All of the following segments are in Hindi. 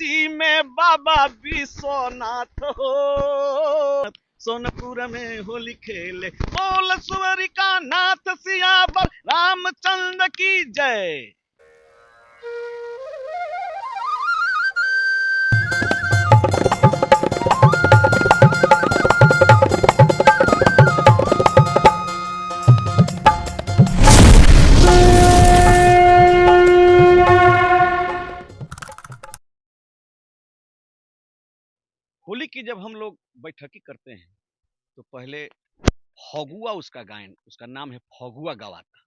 काशी में बाबा विश्वनाथ हो, सोनपुर में होली खेले, बोल स्वर्गा नाथ सियावर रामचंद्र की जय। होली की जब हम लोग बैठकी करते हैं तो पहले फगुआ उसका गायन, उसका नाम है फगुआ गवाता।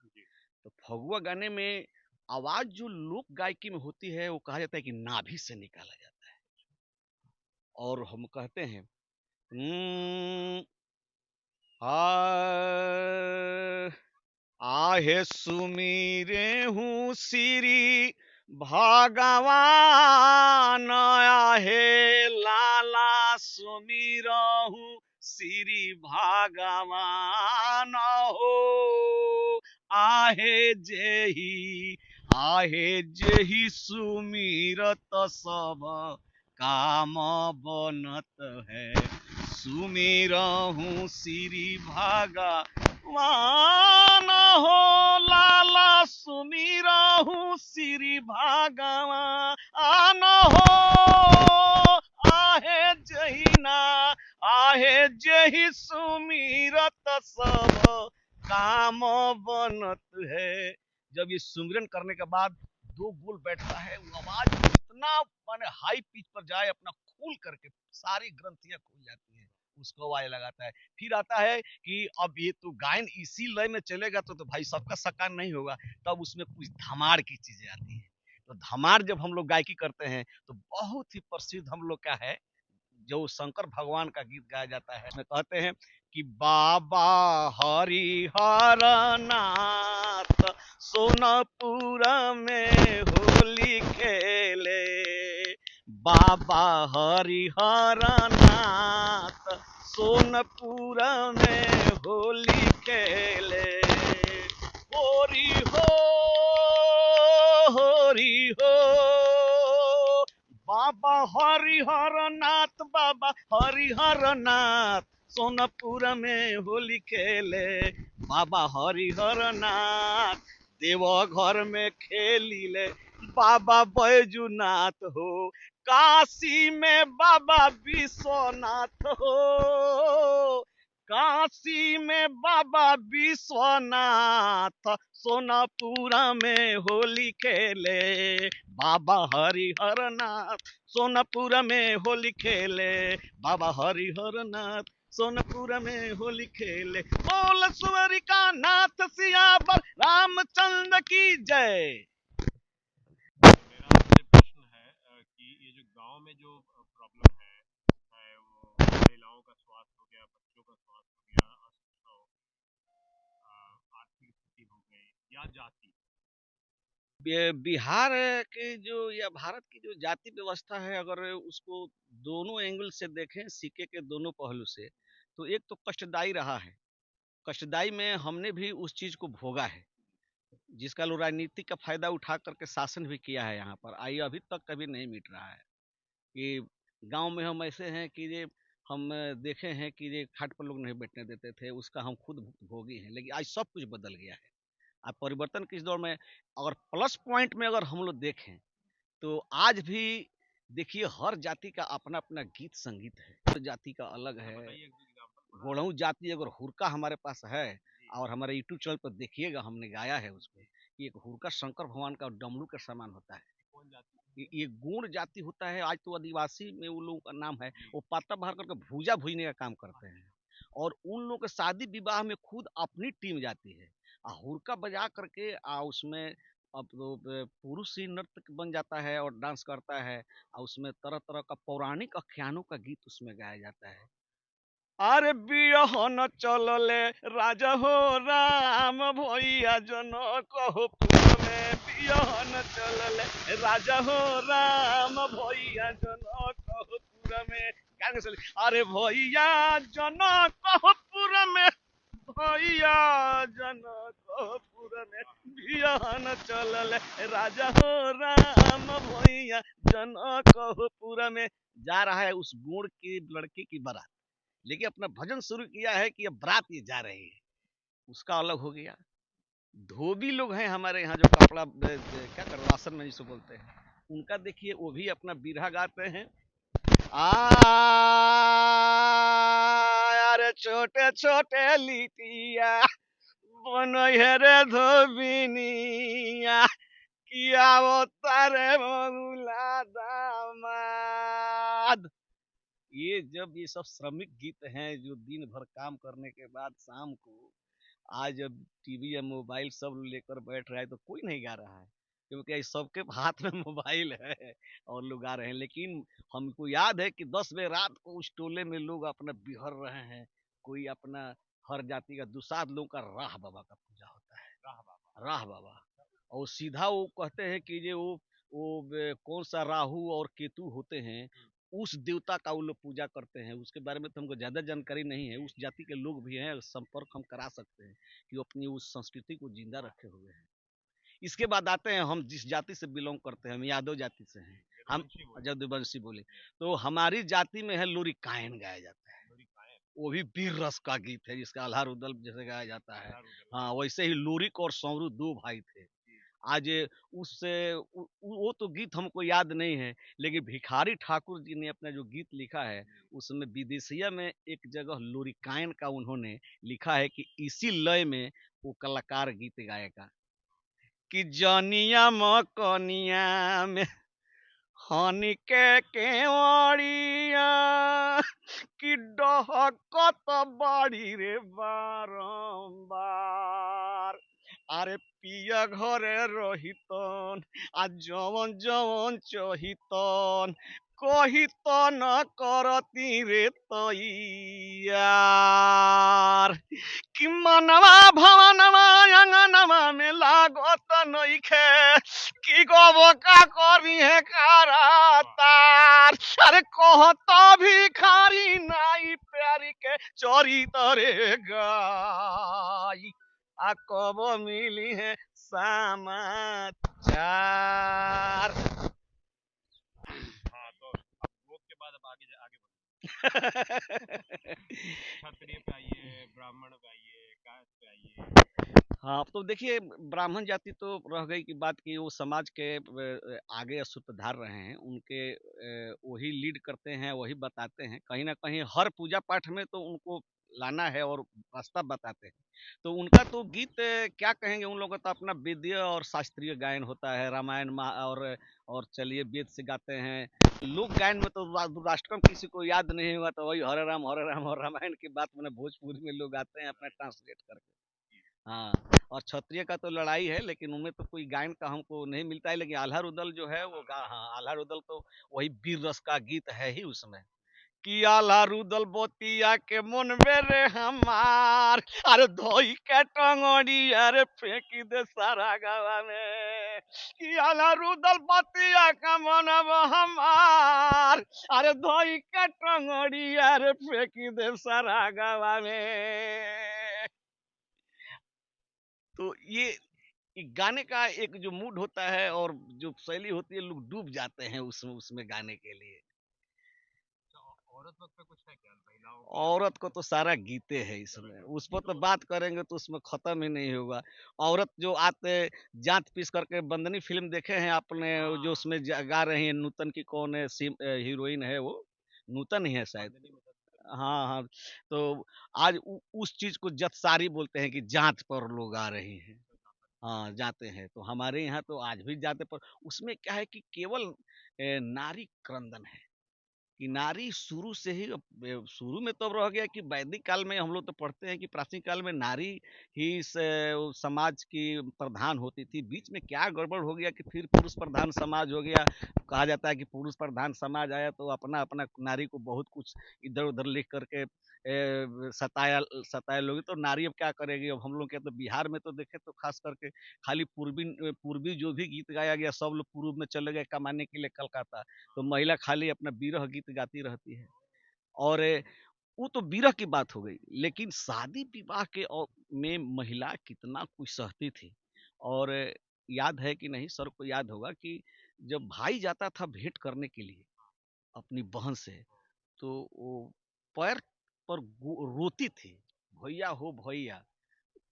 तो फगुआ गाने में आवाज जो लोक गायकी में होती है वो कहा जाता है कि नाभि से निकाला जाता है। और हम कहते हैं आहे सुमीरे हूँ श्री भगवान, आहे लाला सुमीरहूँ श्री भगवान हो, आहे जेहि सुमीरत सब काम बनत है, सुमीरहूँ श्री भगवान हो, लाला सुमीरहूँ श्री भगवान हो, आहे जेहि सुमीरत सब काम बनत है। जब ये सुमिरन करने के बाद दो बोल बैठता है, वो आवाज इतना माने हाई पिच पर जाए, अपना खोल करके सारी ग्रंथियां खुल जाती है, उसको आवाज लगाता है। फिर आता है कि अब ये तो गायन इसी लय में चलेगा तो भाई सबका सकार नहीं होगा, तब उसमें कुछ धमार की चीजें आती हैं। तो धमार जब हम लोग गायकी करते हैं तो बहुत ही प्रसिद्ध हम लोग का है, जो शंकर भगवान का गीत गाया जाता है। उसमें कहते हैं कि बाबा हरिहर नाथ सोनपुर में होली खेले, बाबा हरिहर नाथ सोनपुर में होली खेले, होरी हो होरी हो, बाबा हरिहर नाथ, बाबा हरिहर नाथ सोनपुर में होली खेले, बाबा हरिहर नाथ देव घर में खेली ले, बाबा बैजूनाथ हो, काशी में बाबा विश्वनाथ हो, काशी में बाबा विश्वनाथ सोनपुर में होली खेले, बाबा हरिहर नाथ सोनपुर में होली खेले, बाबा हरिहर नाथ सोनपुर में होली खेले, बोल स्वर्गा नाथ सियावर रामचंद्र की जय। मेरा आपसे प्रश्न है कि ये जो गांव में जो प्रॉब्लम है वो महिलाओं का स्वास्थ्य हो गया, बच्चों का स्वास्थ्य हो गया, अशिक्षा हो गई, आर्थिक स्थिति हो गई या जाति, बिहार के जो या भारत की जो जाति व्यवस्था है, अगर उसको दोनों एंगल से देखें, सिक्के के दोनों पहलू से, तो एक तो कष्टदायी रहा है। कष्टदायी में हमने भी उस चीज को भोगा है, जिसका लोग राजनीति का फायदा उठा करके शासन भी किया है यहाँ पर, आइए अभी तक कभी नहीं मिट रहा है। कि गांव में हम ऐसे हैं कि ये हम देखे हैं कि ये खाट पर लोग नहीं बैठने देते थे, उसका हम खुद भोगी हैं, लेकिन आज सब कुछ बदल गया है। अब परिवर्तन किस दौर में, अगर प्लस पॉइंट में अगर हम लोग देखें तो आज भी देखिए हर जाति का अपना अपना गीत संगीत है, हर जाति का अलग है। बताइए एक एग्जाम्पल। गोड़ऊ जाति अगर हुरका हमारे पास है, और हमारे यूट्यूब चैनल पर देखिएगा, हमने गाया है उसको, कि एक हुरका शंकर भगवान का डमरू के समान होता है। कौन जाति? ये गुण जाति होता है, आज तो आदिवासी में वो लोगों का नाम है, वो पाता भर करके भूजा भूजने का काम करते हैं, और उन लोगों के शादी विवाह में खुद अपनी टीम जाती है, हुरका बजा करके उसमें अब तो पुरुष ही नर्तक बन जाता है और डांस करता है, और उसमें तरह तरह का पौराणिक आख्यानों का गीत उसमें गाया जाता है। अरे बियहन चलले राजा हो राम भैया जन कहो पुर में, बियहन चलले राजा हो राम भैया जन कहो पुर में, गाने से अरे भैया जन कहो पुर में, भैया जन कहो पुर में, बियहन चलले राजा हो राम भैया जनकपुर में जा रहा है उस गुण की लड़की की बारात, लेकिन अपना भजन शुरू किया है कि अब बारात ये जा रही है, उसका अलग हो गया। धोबी लोग हैं हमारे यहाँ जो कपड़ा क्या कर राशन में जिसको बोलते हैं, उनका देखिए वो भी अपना बिरहा गाते हैं। अरे छोटे छोटे लिटिया बनैहे रे धोबिनिया, किया वो तारे बबुला दामाद। ये जब ये सब श्रमिक गीत हैं जो दिन भर काम करने के बाद शाम को आज जब टीवी या मोबाइल सब लेकर बैठ रहा है तो कोई नहीं गा रहा है, क्योंकि सबके हाथ में मोबाइल है और लोग गा रहे हैं। लेकिन हमको याद है कि 10 बजे रात को उस टोले में लोग अपना बिहर रहे हैं, कोई अपना हर जाति का दुसाध लोगों का राह बाबा का पूजा होता है, राह बाबा। और सीधा वो कहते हैं कि ये वो कौन सा राहु और केतु होते हैं, उस देवता का वो लोग पूजा करते हैं। उसके बारे में तो हमको ज़्यादा जानकारी नहीं है, उस जाति के लोग भी हैं, संपर्क हम करा सकते हैं कि वो अपनी उस संस्कृति को जिंदा रखे हुए हैं। इसके बाद आते हैं हम जिस जाति से बिलोंग करते हैं, हम यादव जाति से हैं। हम जदुवंशी बोले तो हमारी जाति में है लोरी कायन गाया जाता है, वो भी वीर रस का गीत है जिसका आल्हा रुदल जैसे गाया जाता है। हाँ, वैसे ही लोरिक और सौरू 2 भाई थे। आज उससे वो तो गीत हमको याद नहीं है, लेकिन भिखारी ठाकुर जी ने अपना जो गीत लिखा है उसमें विदेशिया में एक जगह लोरिकायन का उन्होंने लिखा है कि इसी लय में वो कलाकार गीत गाएगा कि जनिया मकनिया में हनी के केवड़िया कि डहकत बाड़ी रे बारंबार। अरे पिया घरे रहितन आ जवन जवन चहितन कहितन करती रे तैयार कि मनवा भवनवा अंगनवा में लागत नइखे कि गोबका करी है करातार। अरे कहत भिखारी नाई प्यारी के चोरी तरे गाई आ कब मिली है समाचार। हाँ, तो अब भोग के बाद अब आगे आगे क्षत्रिय पे आइए, ब्राह्मण पे आइए, कास्ट पे आइए। हाँ, तो देखिए ब्राह्मण जाति तो रह गई की बात कि वो समाज के आगे सूत्रधार रहे हैं, उनके वही लीड करते हैं, वही बताते हैं। कहीं ना कहीं हर पूजा पाठ में तो उनको लाना है और रास्ता बताते हैं। तो उनका तो गीत क्या कहेंगे, उन लोगों का तो अपना वेदीय और शास्त्रीय गायन होता है, रामायण और चलिए वेद से गाते हैं। लोक गायन में तो राष्ट्रम किसी को याद नहीं हुआ तो वही हरे राम और रामायण की बात मैंने भोजपुरी में लोग आते हैं अपना ट्रांसलेट करके। हाँ, और क्षत्रिय का तो लड़ाई है, लेकिन उनमें तो कोई गायन का हमको नहीं मिलता है। लेकिन आल्हा रुदल जो है वो हाँ, आल्हा रुदल तो वही वीर रस का गीत है ही उसमें कि आल्हा रुदल बतिया के मन बेरे हमार, अरे धोई के टंगड़ी अरे फेंकी दे सारा गावा में कि आल्हा रुदल बतिया का मन हमार, अरे धोई के टंगड़ी अरे फेंकी दे सारा गावा में। तो ये गाने का एक जो मूड होता है और जो शैली होती है, लोग डूब जाते हैं उसमें उसमें गाने के लिए। औरत वक्त पे कुछ है क्या महिलाओं के? औरत को तो सारा गीते हैं इसमें, उस पर तो बात करेंगे तो उसमें खत्म ही नहीं होगा। औरत जो आते जात पीस करके बंदनी फिल्म देखे हैं आपने, जो उसमें गा रही है नूतन की कौन है हीरोइन है वो, नूतन ही है शायद। हाँ हाँ, तो आज उस चीज को जतसारी बोलते हैं कि जात पर लोग आ रहे हैं। हाँ, जाते हैं। तो हमारे यहाँ तो आज भी जाते, पर उसमें क्या है कि केवल नारी क्रंदन है कि नारी शुरू से ही शुरू में तो अब रह गया कि वैदिक काल में हम लोग तो पढ़ते हैं कि प्राचीन काल में नारी ही समाज की प्रधान होती थी। बीच में क्या गड़बड़ हो गया कि फिर पुरुष प्रधान समाज हो गया। कहा जाता है कि पुरुष प्रधान समाज आया तो अपना अपना नारी को बहुत कुछ इधर उधर लिख करके सताया सताया लोग। तो नारी अब क्या करेगी, अब हम लोग के तो बिहार में तो देखे तो खास करके खाली पूर्वी जो भी गीत गाया गया सब लोग पूर्व में चले गए कमाने के लिए कलकत्ता। तो महिला खाली अपना विरह गीत गाती रहती है। और वो तो विरह की बात हो गई, लेकिन शादी विवाह के में महिला कितना कुछ सहती थी। और याद है कि नहीं, सर को याद होगा कि जब भाई जाता था भेंट करने के लिए अपनी बहन से, तो वो पैर पर रोती थी, भैया हो भैया।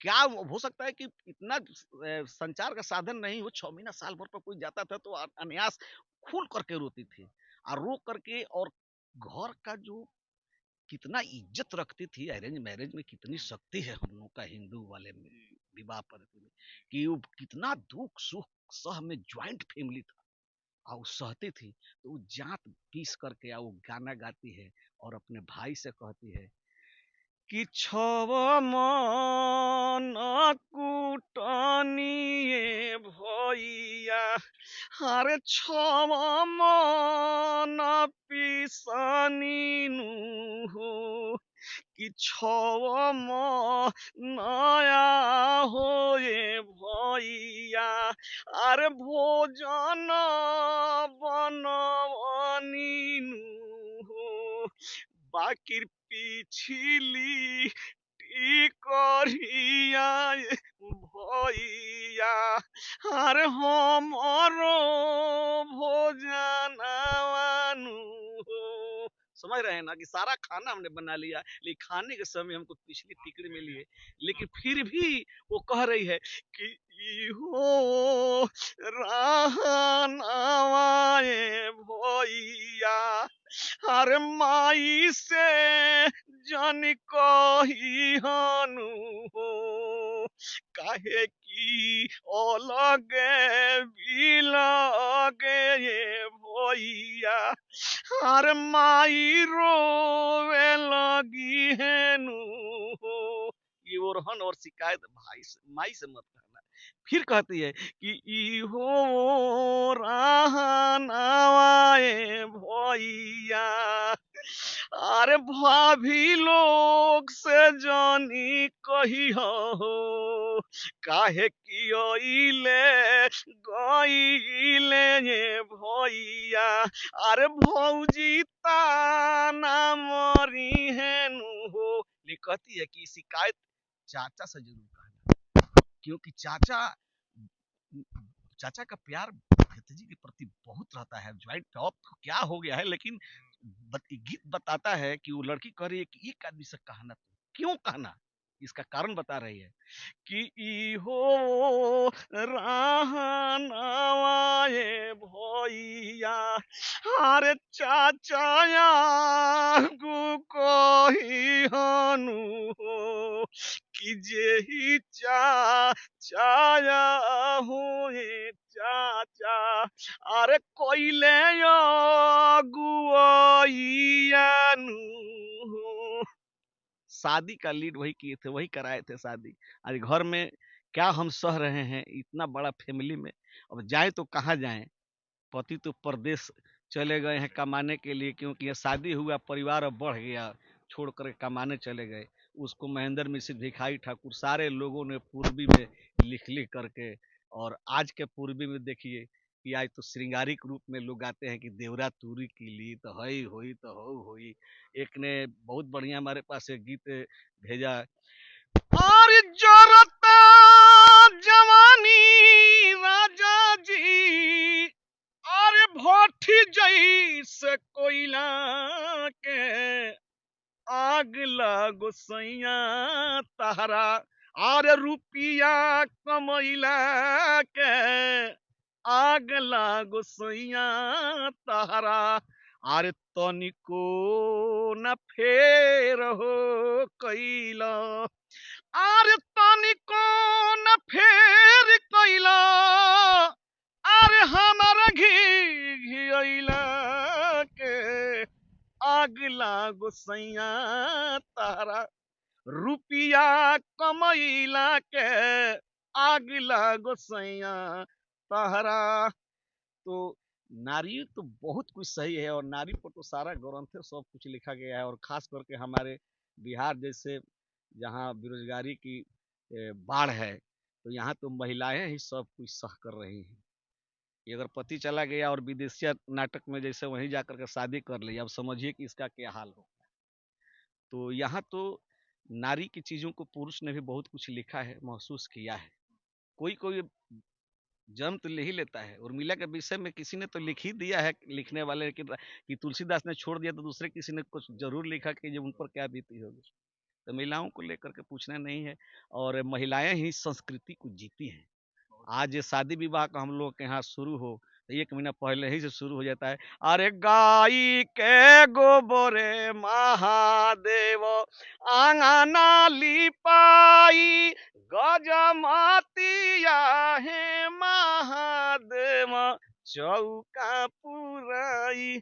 क्या हो सकता है कि इतना संचार का साधन नहीं हो, 6 महीना साल भर पर कोई जाता था तो अनायास खून करके रोती थी, और रो करके, और घर का जो कितना इज्जत रखती थी, अरेंज मैरिज में कितनी शक्ति है हम लोग का हिंदू वाले में, विवाह पद्धति में, कि वो कितना दुख सुख सह में ज्वाइंट फैमिली था, और वो सहती थी। तो वो जात पीस करके वो गाना गाती है और अपने भाई से कहती है कि छव मन कुटनिए भैया, अरे छव मन पिसनी नु हो, कि छव नया होए भैया, अरे भोजन बनवनी नु हो, बाकी पिछली करिया भैया, अरे हमरो भोजनवानु हो। समझ रहे हैं ना कि सारा खाना हमने बना लिया, लेकिन खाने के समय हमको पिछली टिकड़ी मिली है, लेकिन फिर भी वो कह रही है कि इहो रहनवाए भैया, अरे माई से जन कही हनु हो, काहे की अलगे बिलगे ये भैया, अरे माई रोवे लगी हेनु हो। ये ओरहन और शिकायत भाई से माई से मत करना। फिर कहती है कि इहो रहनवाए भैया, अरे भाभी लोग से जानी कही हो, काहे कि ओइले गईले ये भैया, अरे भौजी ताना मरी हेनु हो। लिखती है कि शिकायत चाचा से जरूर कहना, क्योंकि चाचा का प्यार भतीजी के प्रति बहुत रहता है। ज्वाइंट टॉप क्या हो गया है, लेकिन गीत बताता है कि वो लड़की कह रही है कि एक आदमी से कहना, तो क्यों कहना, इसका कारण बता रही है कि इहो रहनवाए भैया, अरे चाचाया गु कही हनु हो, कि जेही चाचाया हुए चाचा, अरे कोइले गुआइयानु हो। शादी का लीड वही किए थे, वही कराए थे शादी। आज घर में क्या हम सह रहे हैं इतना बड़ा फैमिली में, अब जाए तो कहाँ जाएं, पति तो परदेश चले गए हैं कमाने के लिए, क्योंकि ये शादी हुआ, परिवार अब बढ़ गया, छोड़ कर कमाने चले गए। उसको महेंद्र मिश्र, भिखारी ठाकुर, सारे लोगों ने पूर्वी में लिख लिख करके, और आज के पूर्वी में देखिए कि आज तो श्रृंगारिक रूप में लोग आते हैं कि देवरा तूरी की ली तो हई हुई तो हो हुई। एक ने बहुत बढ़िया हमारे पास एक गीत भेजा, और जरता जवानी राजा जी, अरे भट्टी जैसे कोयला के, आग लागो सैया तहरा, अरे रुपिया कमैला के, आग लागो सैया तहरा, अरे तनिको न फेर हो कैला, अरे तनिको न फेर कैला, अरे हमारा घियला के, आग लागो सैया तारा, रुपिया कमैला के, आग लागो सैया तारा। तो नारी तो बहुत कुछ सही है, और नारी पर तो सारा ग्रंथ है, सब कुछ लिखा गया है, और खास करके हमारे बिहार जैसे जहाँ बेरोजगारी की बाढ़ है, तो यहाँ तो महिलाएं ही सब कुछ सह कर रही हैं। कि अगर पति चला गया और विदेशिया नाटक में जैसे वहीं जाकर के शादी कर ली, अब समझिए कि इसका क्या हाल हो। तो यहाँ तो नारी की चीजों को पुरुष ने भी बहुत कुछ लिखा है, महसूस किया है। कोई कोई जन्म तो ले ही लेता है। उर्मिला के विषय में किसी ने तो लिख ही दिया है, लिखने वाले कि तुलसीदास ने छोड़ दिया तो दूसरे किसी ने कुछ जरूर लिखा कि ये उन पर क्या बीती होगी। तो महिलाओं को लेकर के पूछना नहीं है, और महिलाएं ही संस्कृति को जीती हैं। आज ये शादी विवाह का हम लोग के यहाँ शुरू हो तो 1 महीना पहले ही से शुरू हो जाता है। अरे गाई के गोबरे महादेव आंगना लिपाई, गजमतिया है महादेव चौका पुराई।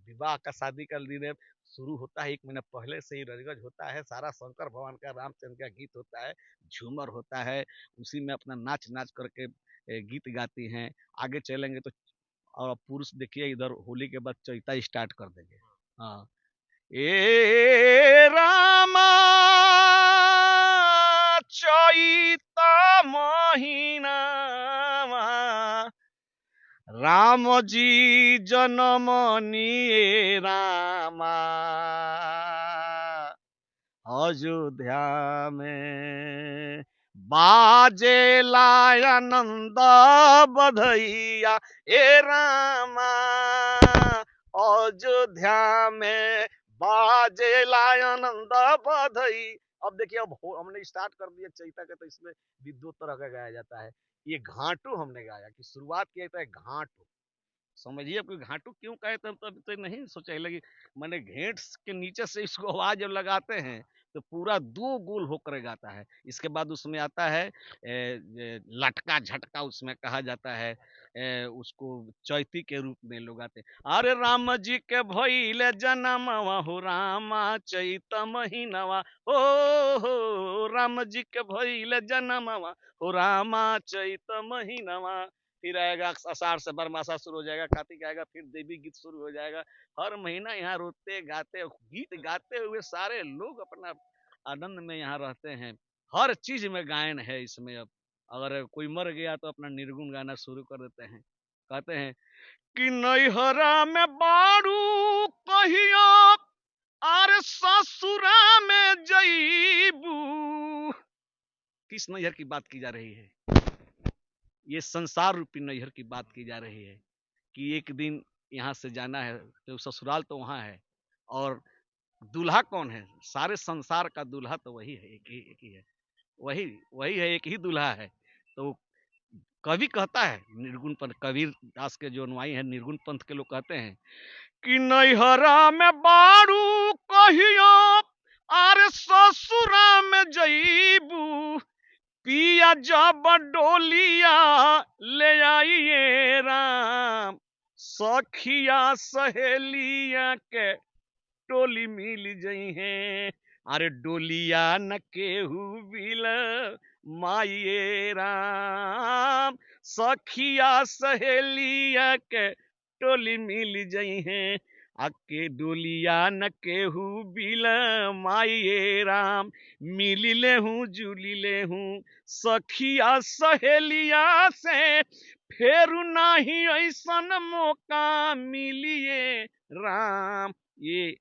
विवाह का शादी का दिन शुरू होता है, 1 महीना पहले से ही रजगज होता है, सारा शंकर भगवान का रामचंद्र का गीत होता है, झूमर होता है, उसी में अपना नाच नाच करके गीत गाती हैं। आगे चलेंगे तो और पुरुष देखिए इधर होली के बाद चैता स्टार्ट कर देंगे। हाँ, ए रामा चैता महीना राम जी जन्म निये रामा अयोध्या में बाजे लानंद बधैया ए रामा अयोध्या में बाजे लानंद बधई। अब देखिए अब हमने स्टार्ट कर दिया चैता का, तो इसमें भी 2 तरह का गाया जाता है। ये घाटू हमने गाया कि शुरुआत किया था घाटू, समझिए आपको घाटू क्यों कहे तब तो नहीं सोचा लगी। मैंने घेंट के नीचे से इसको आवाज जब लगाते हैं तो पूरा 2 गोल होकर गाता है। इसके बाद उसमें आता है लटका झटका, उसमें कहा जाता है, उसको चैती के रूप में लोग आते हैं। अरे राम जी के भइले जनमवा हो रामा चैत महीनवा, हो राम जी के भइले जनमवा हो रामा चैत महीनवा। फिर आएगा आषाढ़ से बरमासा शुरू हो जाएगा, कार्तिक आएगा, फिर देवी गीत शुरू हो जाएगा। हर महीना यहाँ रोते गाते गीत गाते हुए सारे लोग अपना आनंद में यहाँ रहते हैं। हर चीज में गायन है इसमें। अब अगर कोई मर गया तो अपना निर्गुण गाना शुरू कर देते हैं। कहते हैं कि नैहरा में बारू कहियो आर ससुरा में जईबू। किस नैहर की बात की जा रही है? ये संसार रूपी नैहर की बात की जा रही है कि एक दिन यहाँ से जाना है, तो ससुराल तो वहाँ है, और दूल्हा कौन है? सारे संसार का दूल्हा तो वही है, एक ही है, वही वही है, एक ही दूल्हा है। तो कवि कहता है निर्गुण पंथ, कबीर दास के जो अनुयायी हैं निर्गुण पंथ के लोग कहते हैं कि नैहरा में बारू कहियो आर ससुरा में जईबू, पिया जब डोलिया ले आइए राम, सखिया सहेलिया के टोली मिल जई है। अरे डोलिया न केहू बिल माइए राम, सखिया सहेलिया के टोली मिल जई है। आके डोलिया न केहू बिल माइए राम, मिली ले हूँ जुली ले हूँ सखिया सहेलिया से, फेर नहीं ऐसन मौका मिलिए राम। ये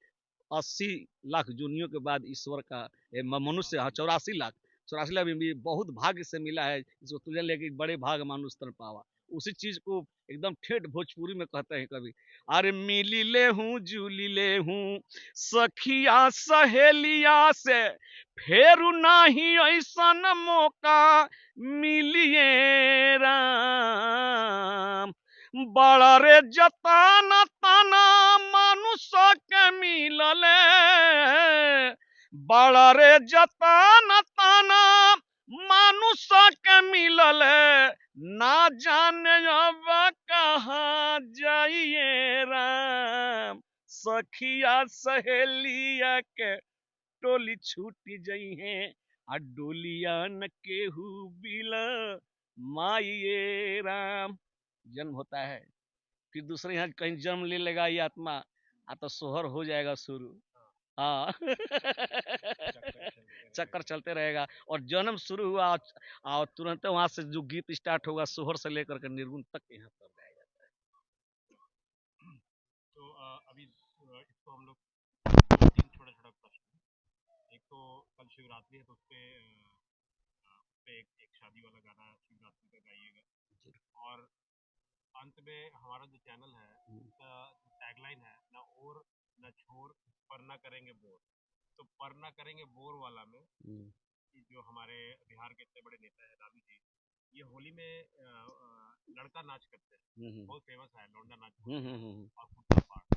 80 लाख जूनियों के बाद ईश्वर का मनुष्य 84 लाख, 84 लाख भी बहुत भाग्य से मिला है इसको तुझे लेके बड़े भाग मानुष तर पावा। उसी चीज को एकदम ठेठ भोजपुरी में कहते हैं कभी। अरे मिली ले हूँ जूली ले हूँ सखिया सहेलिया से, फेर नहीं ऐसन मौका मिलिए राम। बड़ा रे जतान तना मानुष के मिलले, बड़ा रे जतान तना मानुष के मिलले, ना जाने अब कहाँ जाइए राम, सखिया सहेलिया के टोली छूटी जई है, आ डोलिया न केहू बिला माइए राम। जन्म होता है, फिर दूसरे यहाँ कहीं जन्म ले लेगा ये आत्मा, तो सोहर हो जाएगा शुरू। हाँ चक्कर चलते रहेगा, और जन्म शुरू हुआ और तुरंत वहां से जो गीत स्टार्ट होगा सोहर से लेकर के निर्गुण तक यहाँ पर गाया जाता है। तो अभी इसको हम लोग 2-3 छोटा छोटा प्रश्न। एक तो कल शिवरात्रि है, तो उस पे पे एक शादी वाला गाना शिवरात्रि का गाइएगा। और अंत में हमारा जो चैनल है उसका टैगलाइन है, ना और ना छोर, पर ना करेंगे बोर। तो पर ना करेंगे बोर वाला में कि जो हमारे बिहार के इतने बड़े नेता है लालू जी, ये होली में लड़का नाच करते हैं, बहुत फेमस है लौंडा नाच और कुत्ता पार्ट।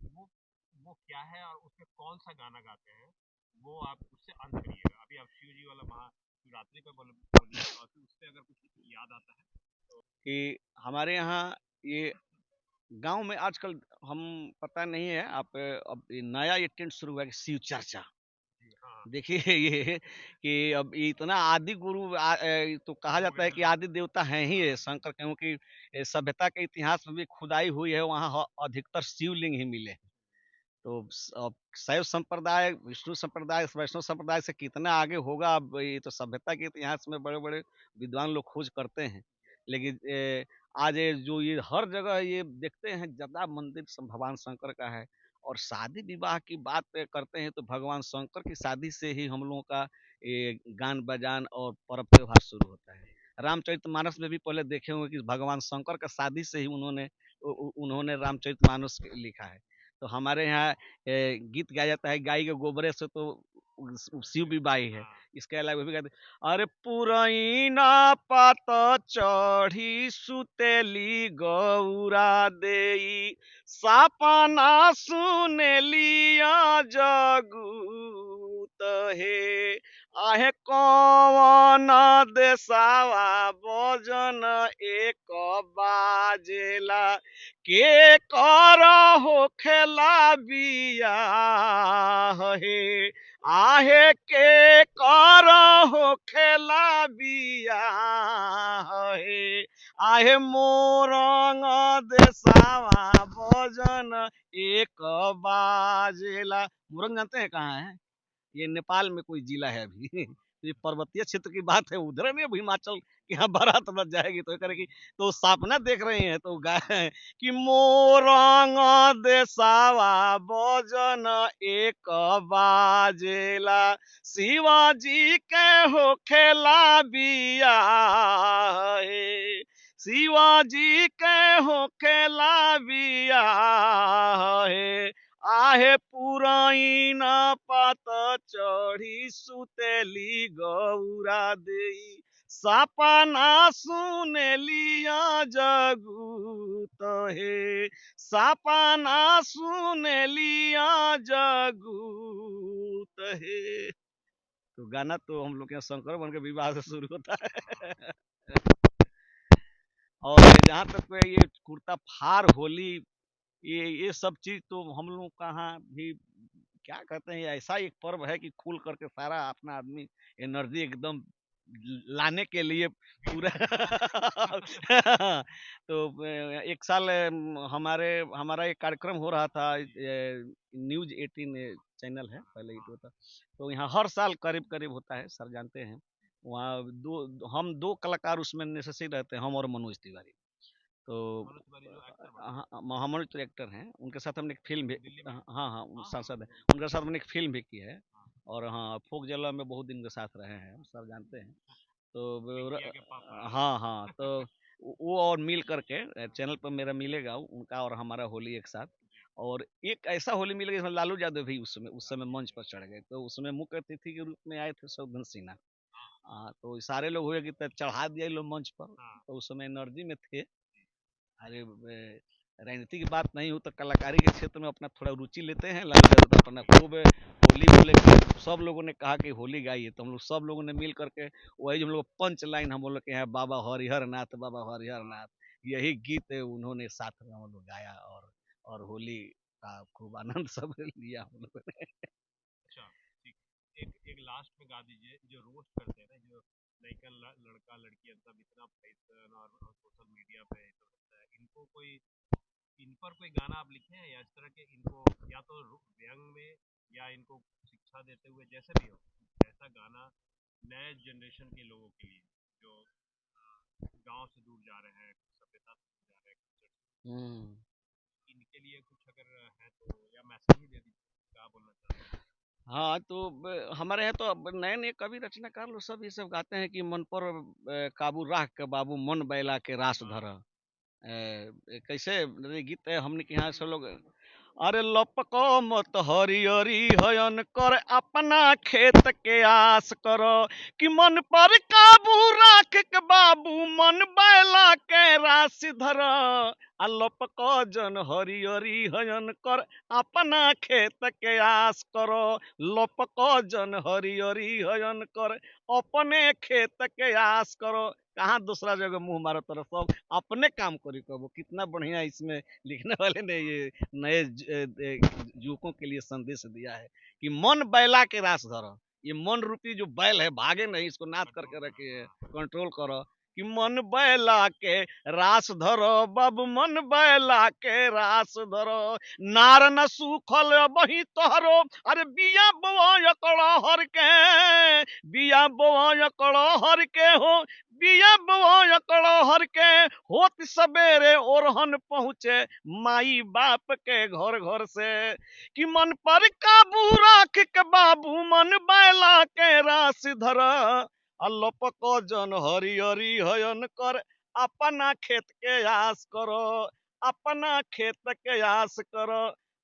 वो वो क्या है और उसमें कौन सा गाना गाते हैं, वो आप उससे अंत करिएगा। अभी आप शिव जी वाला महाशिवरात्रि पे बोलिए, और फिर उससे अगर कुछ याद आता है तो। कि हमारे यहाँ ये गांव में आजकल हम पता नहीं है आप अब ये नया ये ट्रेंड शुरू हुआ है कि शिव चर्चा। हाँ, देखिए ये कि अब ये इतना आदि गुरु तो कहा हो जाता है गया कि है। आदि देवता हैं ही ये शंकर, क्योंकि ये सभ्यता के इतिहास में भी खुदाई हुई है, वहाँ अधिकतर शिवलिंग ही मिले। तो अब शैव संप्रदाय, विष्णु संप्रदाय, वैष्णव संप्रदाय से कितना आगे होगा, अब ये तो सभ्यता के इतिहास में बड़े बड़े विद्वान लोग खोज करते हैं। लेकिन आज ये जो ये हर जगह ये देखते हैं ज्यादा मंदिर भगवान शंकर का है। और शादी विवाह की बात करते हैं तो भगवान शंकर की शादी से ही हम लोगों का ये गान बजान और पर्व त्योहार शुरू होता है। रामचरितमानस में भी पहले देखे होंगे कि भगवान शंकर का शादी से ही उन्होंने रामचरितमानस लिखा है। तो हमारे यहाँ गीत गाया जाता है, गाय के गोबरे से तो शिव भी बाई है। हाँ, इसके अलावा भी कहते अरे पुरैना पात चढ़ी सुतेली गौरा देई, सपना सुनेलिया जगूत हे, आहे कौन देसावा भजन एक बाजेला, के कर हो खेला बियाह हे, आहे के कर हो खेला बियाह हे, आहे मोरंग देसावा भजन एक बाजेला। मोरंग जानते हैं कहाँ है? ये नेपाल में कोई जिला है अभी। तो ये पर्वतीय क्षेत्र की बात है, उधर में भी हिमाचल की यहाँ बारात बच जाएगी तो करेगी। तो सपना देख रहे हैं तो गाय कि मोरंग देसावा भजन एक बाजेला, शिवाजी के हो खेला बिया हे, शिवाजी के हो खेला बिया हे, आहे पुराइना पात चढ़ी सुतेली गौरा देई, सपना सुनेलिया जगूत हे, सपना सुनेलिया जगूत हे। तो गाना तो हम लोग के यहाँ शंकर बन के विवाह से शुरू होता है। और जहाँ तक ये कुर्ता फार होली, ये सब चीज तो हम लोग कहाँ भी क्या कहते हैं, ऐसा एक पर्व है कि खुल करके सारा अपना आदमी एनर्जी एकदम लाने के लिए पूरा तो एक साल हमारे हमारा एक कार्यक्रम हो रहा था, न्यूज 18 चैनल है पहले ये तो था। तो यहाँ हर साल करीब करीब होता है, सर जानते हैं। वहाँ हम दो कलाकार उसमें नेसेसरी रहते हैं, हम और मनोज तिवारी। तो मनोज तिवारी जो एक्टर बने हाँ, महामनुष तो एक्टर हैं, उनके साथ हमने एक फिल्म भी, दिल्ली में। हाँ हाँ हाँ, हाँ, सांसद है, हाँ, उनके साथ हमने एक फिल्म भी की है। हाँ, और हाँ, फोक जला में बहुत दिन के साथ रहे हैं, सर जानते हैं। तो पिंकिया के पापा। हाँ हाँ, तो वो और मिल करके चैनल पर मेरा मिलेगा उनका और हमारा होली एक साथ। और एक ऐसा होली मिलेगा जिसमें लालू यादव भी उस समय मंच पर चढ़ गए, तो उसमें मुख्य अतिथि के रूप में आए थे शत्रुघ्न सिन्हा। हाँ, तो सारे लोग हुए कि चढ़ा दिया लोग मंच पर, हाँ, तो उस समय एनर्जी में थे। अरे राजनीति की बात नहीं हो तो कलाकारी के क्षेत्र में अपना थोड़ा रुचि लेते हैं, लालू यादव तो अपना खूब होली बोले कि सब लोगों ने कहा कि होली गाइए, तो हम लोग सब लोगों ने मिल करके वही हम लोग पंच लाइन हम लोग के यहाँ बाबा हरिहर नाथ, बाबा हरिहर हाँ। नाथ, यही गीत उन्होंने साथ में हम लोग गाया। और होली का खूब आनंद सब लिया हम लोगों ने। अच्छा, ठीक। एक लास्ट में गा दीजिए, जो रोस्ट करते हैं ना, जो लड़का लड़का लड़की सब इतना फैशन और सोशल मीडिया पे ये सब रहता है, इनको कोई, इन पर कोई गाना आप लिखे हैं या इस तरह के, इनको या तो व्यंग में या इनको शिक्षा देते हुए, जैसे भी हो, ऐसा गाना नए जनरेशन के लोगों के लिए जो गांव से दूर जा रहे हैं, सभ्यता से दूर जा रहे हैं, कल्चर से, हम्म। इनके लिए कुछ अगर है तो, या मैसेज ही दे दीजिए, क्या बोलना चाहते हैं। हाँ, तो हमारे यहाँ तो अब नए-नए कवि रचनाकार लोग सब ये सब गाते हैं कि मन पर काबू राख के बाबू मन बैला के रास हाँ, धर। कैसे रे गीत है हमने के यहाँ सब लोग, अरे लपको मत हरियरी हयन कर अपना खेत के आस करो कि मन पर काबू राख के बाबू मन बैला के राशि धर। आ लपको जन हरियरी हयन कर अपना खेत के आस करो, लपको जन हरियरी हयन कर अपने खेत के आस करो। कहाँ दूसरा जगह मुंह मारो तरफ, सब अपने काम करी कबो। कितना बढ़िया इसमें लिखने वाले ने ये नए युवकों के लिए संदेश दिया है कि मन बैला के रास धरो। ये मन रूपी जो बैल है भागे नहीं, इसको नाद कंट्रोल करके करो, रखिए, हाँ। कंट्रोल करो कि मन बैला के रास धरो बाबू मन बैला के रास धरो। नार न सूखल बही तोहरो, अरे बिया बोआ कड़हर के, बिया बोआ कड़हर के हो, बिया बोआ कड़हर के होत सवेरे ओरहन पहुँचे माई बाप के घर घर से कि मन पर काबू राख के बाबू मन बैला के रास धर। अल्लपक जन हरियरी हयन कर अपना खेत के आस करो, अपना खेत के आस करो,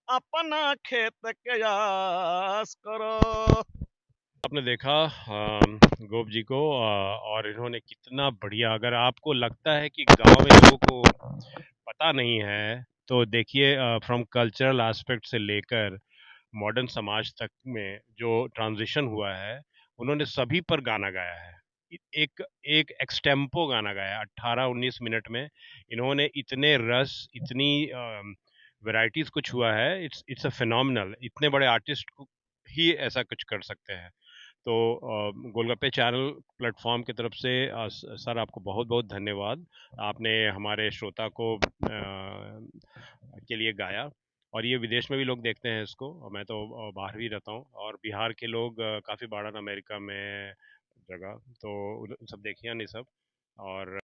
अपना खेत के आस करो। आपने देखा गोप जी को, और इन्होंने कितना बढ़िया, अगर आपको लगता है कि गांव में लोगों को पता नहीं है, तो देखिए फ्रॉम कल्चरल एस्पेक्ट से लेकर मॉडर्न समाज तक में जो ट्रांजिशन हुआ है, उन्होंने सभी पर गाना गाया है। एक एक एक्सटेम्पो गाना गाया 18-19 मिनट में। इन्होंने इतने रस, इतनी वैरायटीज को छुआ है। It's a phenomenal. इतने बड़े आर्टिस्ट ही ऐसा कुछ कर सकते हैं। तो गोलगप्पे चैनल प्लेटफॉर्म की तरफ से सर आपको बहुत बहुत धन्यवाद। आपने हमारे श्रोता को के लिए गाया, और ये विदेश में भी लोग देखते हैं इसको, और मैं तो बाहर भी रहता हूँ, और बिहार के लोग काफ़ी बाड़न अमेरिका में जगह, तो सब देखिए नहीं सब। और